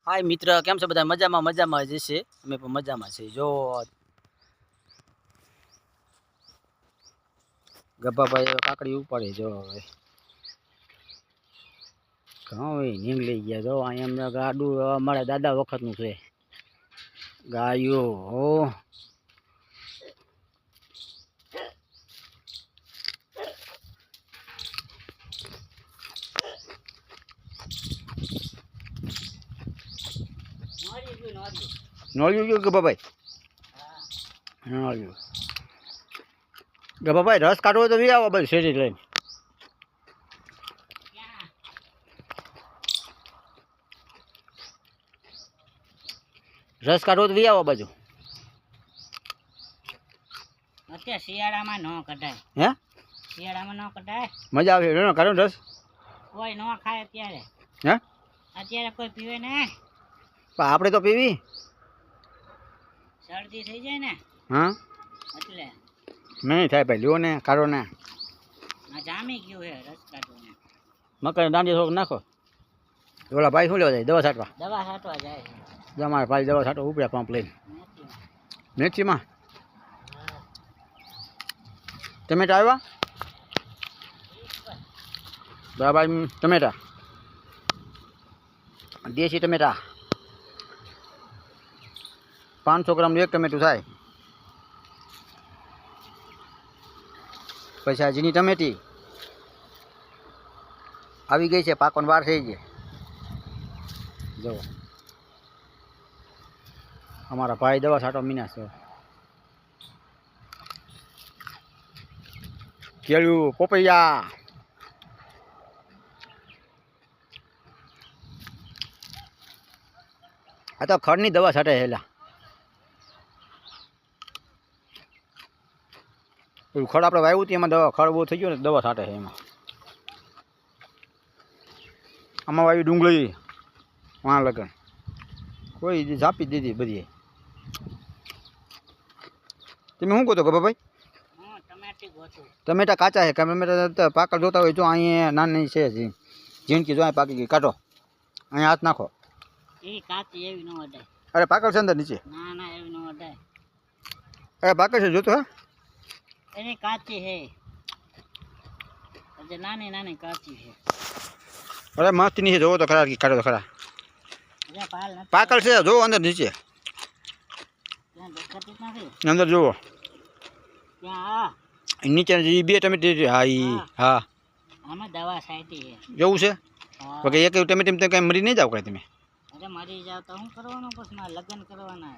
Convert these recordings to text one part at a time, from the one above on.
हाय मित्र केम छे बधा मजामां मजामां ज छे अमे पण मजामां छे। जो गब्बाभाई काकड़ी उपाड़े जो हवे घणो नींद लई गया। जो अहीं अमे गाडू अमारा दादा वखतनुं छे। गायो हो नॉलियो गयो गब्बाभाई। नॉलियो गब्बाभाई रस काढવો तो વી આવો બસ શેરી લઈને। रस काढવો तो વી આવો બાજુ। અત્યારે શિયાળામાં નો કઢાય। હે શિયાળામાં નો કઢાય। મજા આવે એનો કાઢો રસ। કોઈ નો ખાય અત્યારે। હે અત્યારે કોઈ પીવે ને। પણ આપણે તો પીવી। શરદી થઈ જાય ને। હા એટલે નહીં થાય ભાઈ લ્યો ને કાઢો ને। આ જામી ગયું હે રસ કાઢો ને। મકાઈ દાંડી થોડુંક નાખો। ઓલા ભાઈ શું લેવા જાય દવા છાંટવા। દવા છાંટવા જાય। અમારા ભાઈ દવા છાંટવા ઉપડ્યા પંપ લઈને। મેથીમાં ટમેટા આવ્યા બરાબર। ટમેટા દેશી ટમેટા 500 ગ્રામનું એક ટમેટું થાય। પછી આ ઝીણી ટમેટી આવી ગઈ છે પાકવાની વાર થઈ ગઈ। જો અમારા ભાઈ દવા છાંટવા મીના છે। કેળું પોપૈયા આ તો ખડની દવા છાંટે હેલા। ખડ આપણે વાવ્યું હતું એમાં દવા ખડ બહુ થઈ ગયું ને દવા છાંટે છે એમાં। આમાં વાવી ડુંગળી વાં લગન કોઈ ઝાપી દીધી બધી। તમે શું કહો તો ગબ્બાભાઈ? ટમેટા કાચા છે ટમેટા પાકળ જોતા હોય જો અહીંયા નાની છે ઝીણકી જો અહીં પાકી ગઈ કાઢો અહીંયા હાથ નાખો। એ કાચી એવી ન વડાય। અરે પાકળ છે અંદર નીચે। ના ના એવી ન વડાય। અરે પાકળ છે જોતો હા એની કાચી હે એટલે નાની નાની કાચી છે। અરે મસ્ત ની છે જોવો તો ખરા કાઢો તો ખરા। પાકળ છે જોવો અંદર નીચે અંદર જોવો નીચે બે ટમેટી। હા ઈ હા આમાં દવા છાંટી છે જોવું છે કે એક ટમેટી તમે કઈ મરી નહીં જાવ કાંઈ તમે। અરે મરી જાવ તો શું કરવાનું પછી મારે લગ્ન કરવાના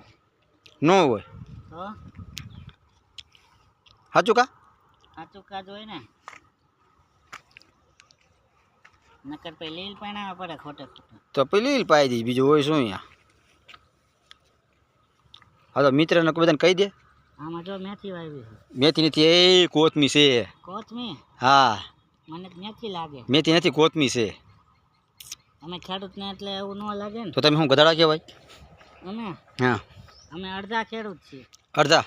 ન હોય તો સાચું કા સાચું કા જ હોય ને નકર પછી લીલ પાણા પડે ખોટે ખોટે તો પેલી પાઈ દઈ બીજું હોય શું અહીંયા। હા તો મિત્રને બધાને કહી દે। આમાં જો મેથી વાવી છે। મેથી નથી એ કોથમી છે। કોથમી? હા મને મેથી લાગે। મેથી નથી કોથમી છે। અમે ખેડૂતને એટલે એવું ન લાગે ને। તો તમે શું ગધાડા કહેવાય? અમે હા અમે અડધા ખેડૂત છીએ। અડધા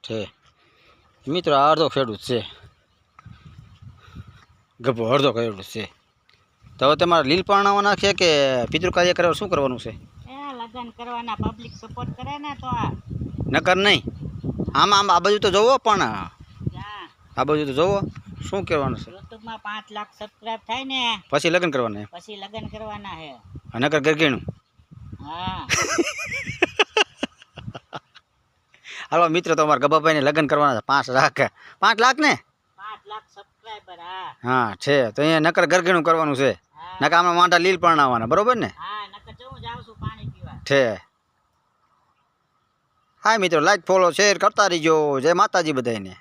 છે મિત્રો આ અડધો ખેડૂત છે ગભો અડધો ખેડૂત છે। તો હવે તમારે લીલ પાણાવાના છે કે પિતૃ કાર્ય કરવા શું કરવાનું છે? એ લગ્ન કરવાના પબ્લિક સપોર્ટ કરે ને તો નકર નહીં આમાં આમ આ બાજુ તો જોવો પણ આ બાજુ તો જોવો શું કરવાનું છે। યુટ્યુબમાં 5 લાખ સબસ્ક્રાઇબ થાય ને પછી લગ્ન કરવાના પછી લગ્ન કરવાના હે। નકર ગરગીણું હા હાલો મિત્રો તો અમારા ગબ્બાભાઈને લગ્ન કરવાના છે 5 લાખ 5 લાખ ને 5 લાખ સબસ્ક્રાઇબર। હા હા છે તો અહીંયા નકર ગરગીણું કરવાનું છે નકર આમાં માંડા લીલ પરણાવવાના બરોબર ને? હા નકર જવું જાવ છું પાણી પીવા છે। હા મિત્રો લાઈક ફોલો શેર કરતા રહીજો। જય માતાજી બધાને।